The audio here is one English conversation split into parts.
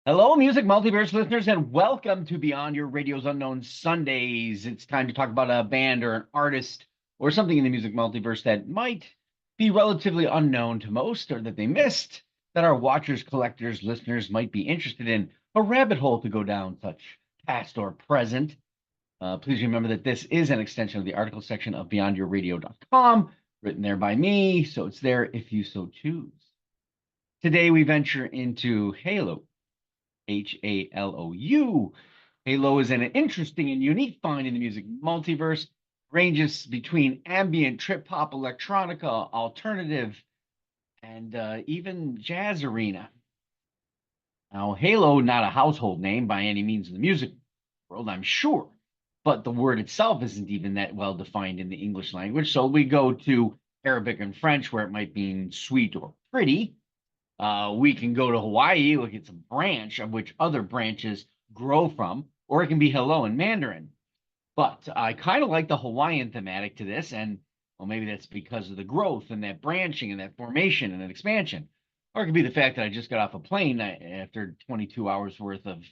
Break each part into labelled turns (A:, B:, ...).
A: Hello, Music Multiverse listeners, and welcome to Beyond Your Radio's Unknown Sundays. It's time to talk about a band or an artist or something in the music multiverse that might be relatively unknown to most or that they missed, that our watchers, collectors, listeners might be interested in. A rabbit hole to go down, such past or present. Please remember that this is an extension of the article section of beyondyourradio.com, written there by me, so it's there if you so choose. Today we venture into Halou. Halou. Halou is an interesting and unique find in the music multiverse. Ranges between ambient, trip hop, electronica, alternative, and even jazz arena. Now, Halou, not a household name by any means in the music world, I'm sure, but the word itself isn't even that well defined in the English language. So we go to Arabic and French, where it might mean sweet or pretty. We can go to Hawaii, look, it's a branch of which other branches grow from, or it can be hello in Mandarin. But I kind of like the Hawaiian thematic to this, and well, maybe that's because of the growth and that branching and that formation and that expansion. Or it could be the fact that I just got off a plane after 22 hours worth of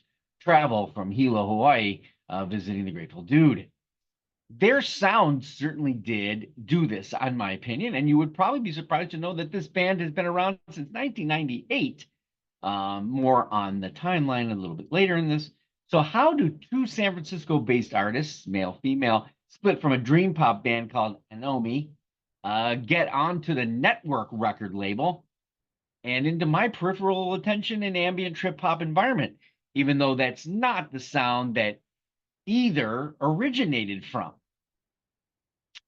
A: travel from Hilo, Hawaii, visiting the Grateful Dude. Their sound certainly did do this, in my opinion, and you would probably be surprised to know that this band has been around since 1998. More on the timeline a little bit later in this. So, how do two San Francisco-based artists, male, female, split from a dream pop band called Anomi, get onto the Network record label and into my peripheral attention and ambient trip hop environment, even though that's not the sound that either originated from?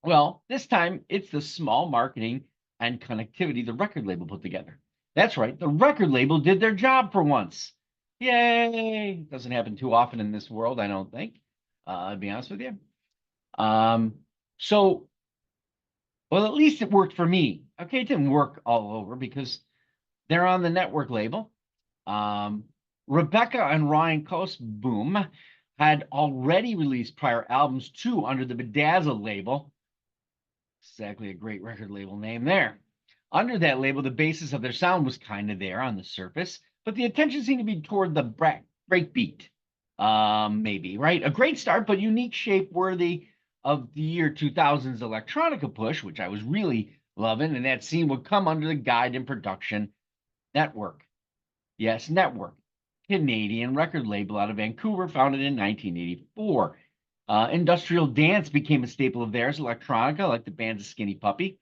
A: Well, this time it's the small marketing and connectivity the record label put together. That's right, the record label did their job for once. Yay! Doesn't happen too often in this world, I don't think. I'll be honest with you. Um, so, well, at least it worked for me. Okay, it didn't work all over because they're on the network label. Um, Rebecca and Ryan Cosboom had already released prior albums too under the Bedazzled label. Exactly a great record label name there. Under that label, the basis of their sound was kind of there on the surface, but the attention seemed to be toward the breakbeat. Maybe, right? A great start, but unique shape worthy of the year 2000's electronica push, which I was really loving, and that scene would come under the guide and production network. Yes, network. Canadian record label out of Vancouver, founded in 1984. Industrial dance became a staple of theirs, electronica, like the band's Skinny Puppy,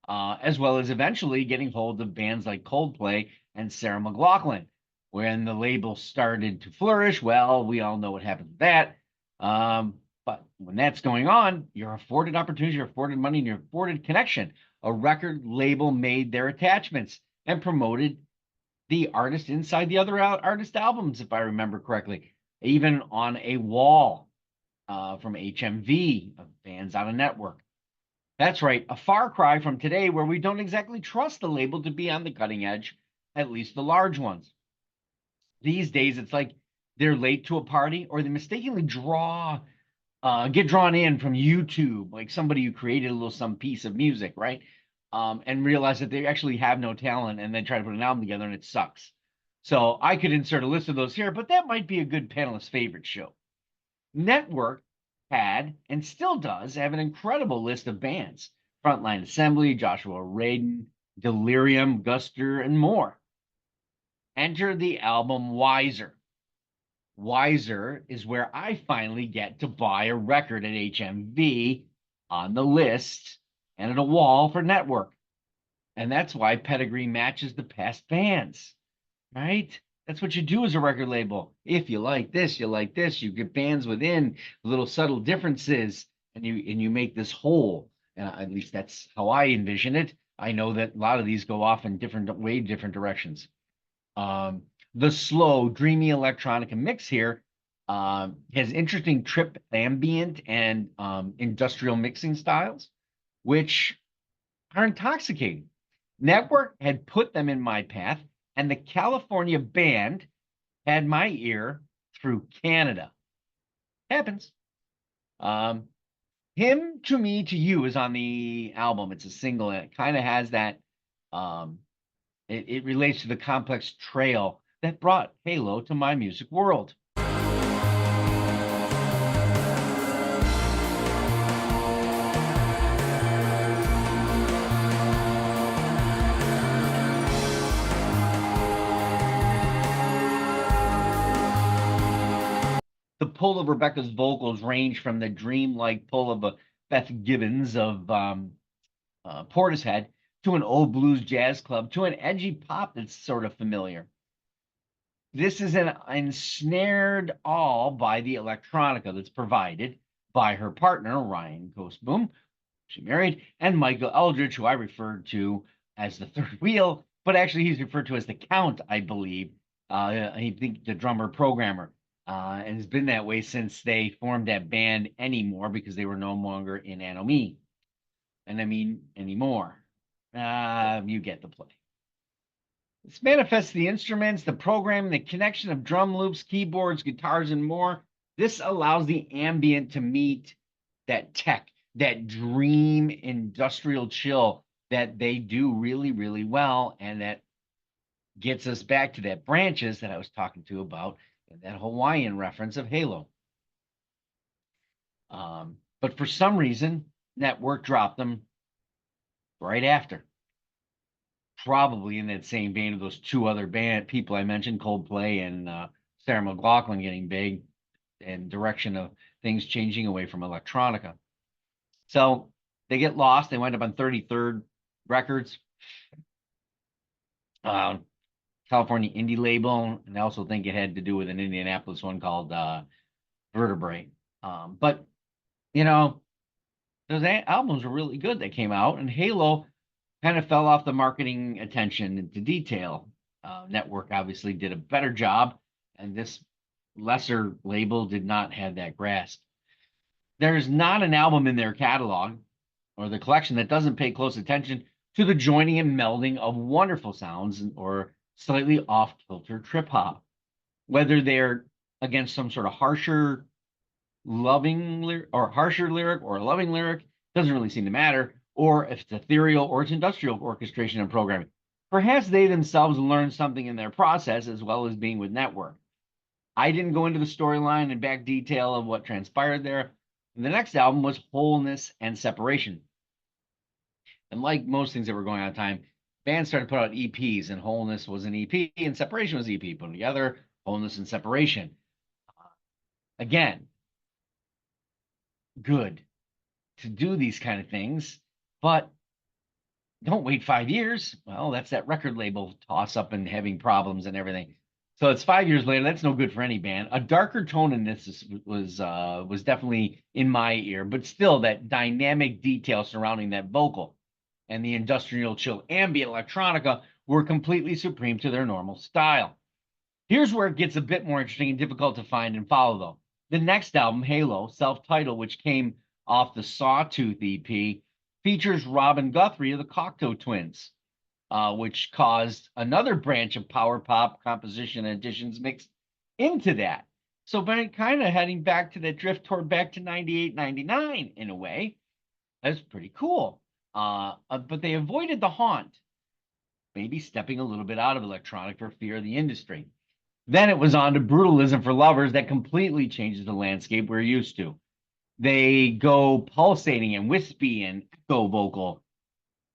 A: as well as eventually getting hold of bands like Coldplay and Sarah McLachlan. When the label started to flourish, well, we all know what happened to that. But when that's going on, you're afforded opportunities, you're afforded money, and you're afforded connection. A record label made their attachments and promoted the artist inside the other artist albums, if I remember correctly, even on a wall from HMV of bands on a network. That's right, a far cry from today where we don't exactly trust the label to be on the cutting edge, at least the large ones. These days, it's like they're late to a party or they mistakenly get drawn in from YouTube, like somebody who created a little some piece of music, right? And realize that they actually have no talent and then try to put an album together and it sucks. So I could insert a list of those here, but that might be a good panelist favorite show. Network had and still does have an incredible list of bands: Frontline Assembly, Joshua Radin, Delirium, Guster, and more. Enter the album Wiser. Wiser is where I finally get to buy a record at HMV on the list and at a wall for network. And that's why pedigree matches the past bands, right? That's what you do as a record label. If you like this, you like this. You get bands within little subtle differences, and you make this whole. And at least that's how I envision it. I know that a lot of these go off in different directions. Um, the slow, dreamy electronica mix here has interesting trip ambient and industrial mixing styles, which are intoxicating. Network had put them in my path, and the California band had my ear through Canada. Happens. Um, Him to Me to You is on the album. It's a single, and it kind of has that. Um, it relates to the complex trail that brought Halou to my music world. The pull of Rebecca's vocals range from the dreamlike pull of a Beth Gibbons of Portishead to an old blues jazz club to an edgy pop that's sort of familiar. This is an ensnared all by the electronica that's provided by her partner, Ryan Costboom, she married, and Michael Eldridge, who I referred to as the third wheel, but actually he's referred to as the Count, I believe. I think the drummer programmer. And has been that way since they formed that band anymore because they were no longer in Anomi. And I mean anymore. You get the play. This manifests the instruments, the programming, the connection of drum loops, keyboards, guitars, and more. This allows the ambient to meet that tech, that dream industrial chill that they do really, really well. And that gets us back to that branches that I was talking to about, that Hawaiian reference of Halou. But for some reason, Network dropped them right after. Probably in that same vein of those two other people I mentioned, Coldplay and Sarah McLachlan getting big, and direction of things changing away from electronica. So they get lost. They wind up on 33rd Records, California indie label, and I also think it had to do with an Indianapolis one called Vertebrae. But you know, those albums were really good that came out, and Halou kind of fell off the marketing attention into detail. Network obviously did a better job, and this lesser label did not have that grasp. There's not an album in their catalog or the collection that doesn't pay close attention to the joining and melding of wonderful sounds or slightly off-kilter trip hop. Whether they're against some sort of harsher loving or harsher lyric or a loving lyric, doesn't really seem to matter, or if it's ethereal or it's industrial orchestration and programming. Perhaps they themselves learned something in their process as well as being with Network. I didn't go into the storyline and back detail of what transpired there. The next album was Wholeness and Separation. And like most things that were going on at the time, bands started to put out EPs, and Wholeness was an EP and Separation was EP put together, Wholeness and Separation. Again, good to do these kind of things, but don't wait 5 years. Well, that's that record label toss up and having problems and everything. So it's 5 years later. That's no good for any band. A darker tone in this was definitely in my ear, but still that dynamic detail surrounding that vocal and the industrial chill ambient electronica were completely supreme to their normal style. Here's where it gets a bit more interesting and difficult to find and follow, though. The next album, Halou, self-titled, which came off the Sawtooth EP, features Robin Guthrie of the Cocteau Twins, which caused another branch of power pop composition and additions mixed into that. So by kind of heading back to that drift toward back to 98, 99 in a way. That's pretty cool. But they avoided the haunt, maybe stepping a little bit out of electronic for fear of the industry. Then it was on to Brutalism for Lovers that completely changes the landscape we're used to. They go pulsating and wispy and echo vocal.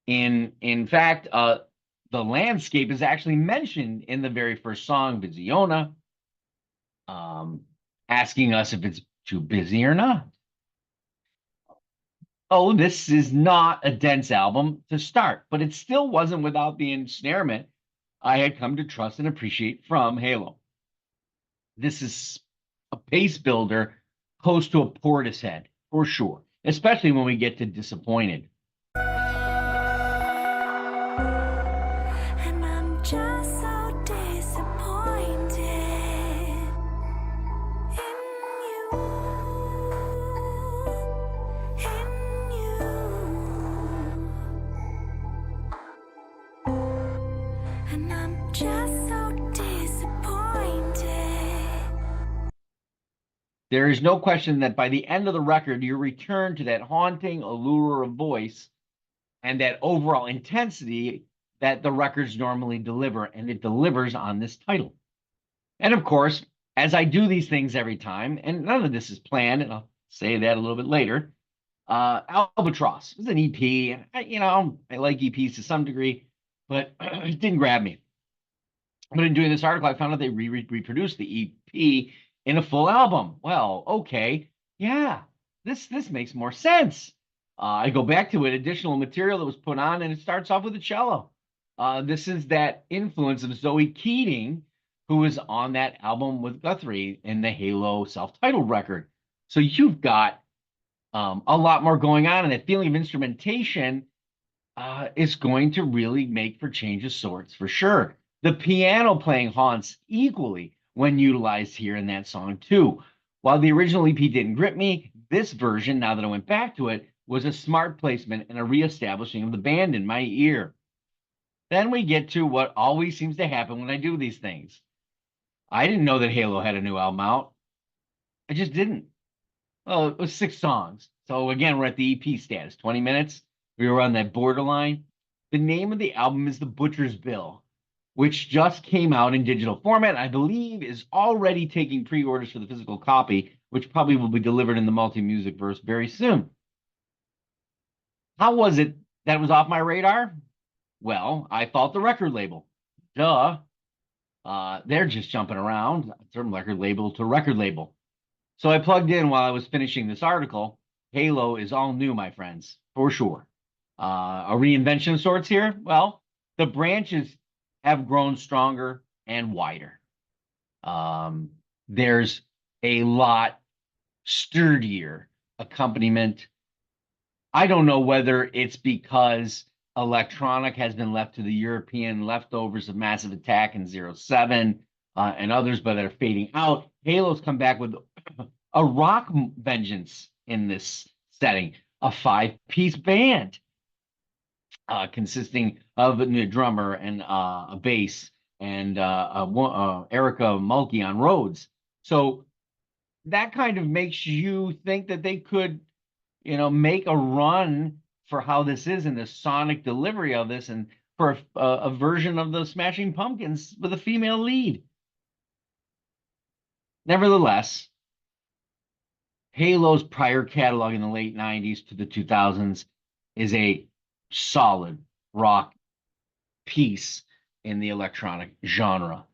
A: In fact, the landscape is actually mentioned in the very first song, Biziona, asking us if it's too busy or not. Oh, this is not a dense album to start, but it still wasn't without the ensnarement I had come to trust and appreciate from Halou. This is a pace builder close to a Portishead, for sure, especially when we get to Disappointed.
B: And I'm just so disappointed in you, and I'm just so disappointed.
A: There is no question that by the end of the record, you return to that haunting allure of voice and that overall intensity that the records normally deliver, and it delivers on this title. And of course, as I do these things every time, and none of this is planned, and I'll say that a little bit later. Albatross is an EP. And I like EPs to some degree, but it didn't grab me. But in doing this article, I found out they reproduced the EP in a full album. Well, okay, yeah, this makes more sense. I go back to it, additional material that was put on, and it starts off with a cello. This is that influence of Zoe Keating, who was on that album with Guthrie in the Halo self-titled record. So you've got a lot more going on, and that feeling of instrumentation is going to really make for change of sorts for sure. The piano playing haunts equally when utilized here in that song too. While the original EP didn't grip me, this version, now that I went back to it, was a smart placement and a reestablishing of the band in my ear. Then we get to what always seems to happen when I do these things. I didn't know that Halo had a new album out. I just didn't. Well, it was 6 songs. So again, we're at the EP status, 20 minutes. We were on that borderline. The name of the album is The Butcher's Bill, which just came out in digital format. I believe is already taking pre-orders for the physical copy, which probably will be delivered in the multi-music verse very soon. How was it that it was off my radar? Well, I thought the record label. Duh. They're just jumping around from record label to record label. So I plugged in while I was finishing this article. Halo is all new, my friends, for sure. A reinvention of sorts here. Well, the branches have grown stronger and wider. There's a lot sturdier accompaniment. I don't know whether it's because Electronic has been left to the European leftovers of Massive Attack and 07 and others, but they're fading out. Halo's come back with a rock vengeance in this setting, a 5-piece band consisting of a drummer and a bass and Erica Mulkey on Rhodes. So that kind of makes you think that they could, make a run for how this is and the sonic delivery of this, and for a version of the Smashing Pumpkins with a female lead. Nevertheless, Halo's prior catalog in the late 90s to the 2000s is a solid rock piece in the electronic genre.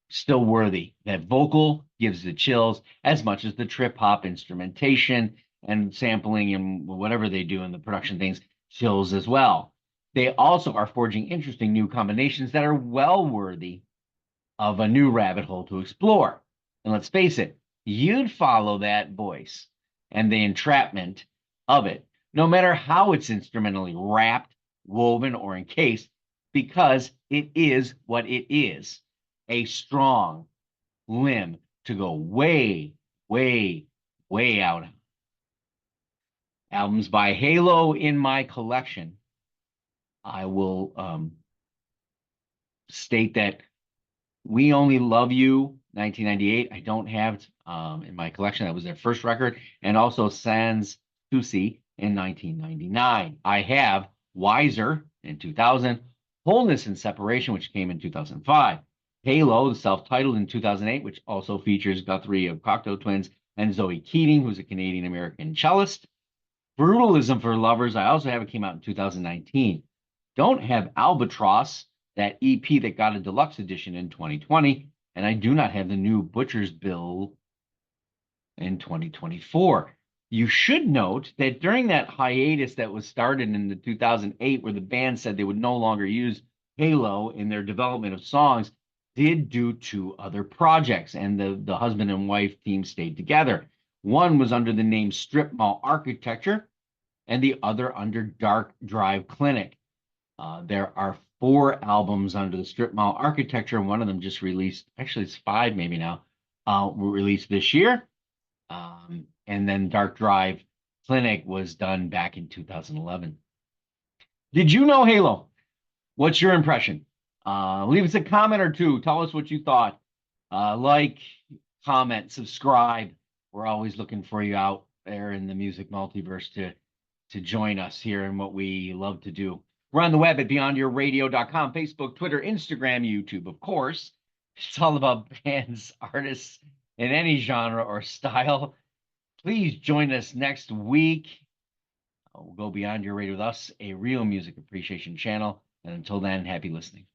A: Still worthy. That vocal gives the chills as much as the trip hop instrumentation and sampling and whatever they do in the production things chills as well. They also are forging interesting new combinations that are well worthy of a new rabbit hole to explore. And let's face it, you'd follow that voice and the entrapment of it, no matter how it's instrumentally wrapped, woven, or encased, because it is what it is, a strong limb to go way, way, way out. Albums by Halo in my collection. I will state that We Only Love You, 1998. I don't have it in my collection. That was their first record. And also Sans Souci in 1999. I have Wiser in 2000, Wholeness and Separation, which came in 2005. Halo, the self-titled in 2008, which also features Guthrie of Cocteau Twins and Zoe Keating, who's a Canadian-American cellist. Brutalism for Lovers, I also have it, came out in 2019. Don't have Albatross, that EP that got a deluxe edition in 2020, and I do not have the new Butcher's Bill in 2024. You should note that during that hiatus that was started in the 2008, where the band said they would no longer use Halo in their development of songs, did do 2 other projects, and the husband and wife team stayed together. One was under the name Strip Mall Architecture, and the other under Dark Drive Clinic. There are 4 albums under the Strip Mall Architecture, and one of them just released. Actually, it's 5 maybe now. Released this year. And then Dark Drive Clinic was done back in 2011. Did you know Halo? What's your impression? Leave us a comment or 2. Tell us what you thought. Like, comment, subscribe. We're always looking for you out there in the music multiverse to join us here in what we love to do. We're on the web at beyondyourradio.com, Facebook, Twitter, Instagram, YouTube, of course. It's all about bands, artists in any genre or style. Please join us next week. We'll go beyond your radio with us, a real music appreciation channel. And until then, happy listening.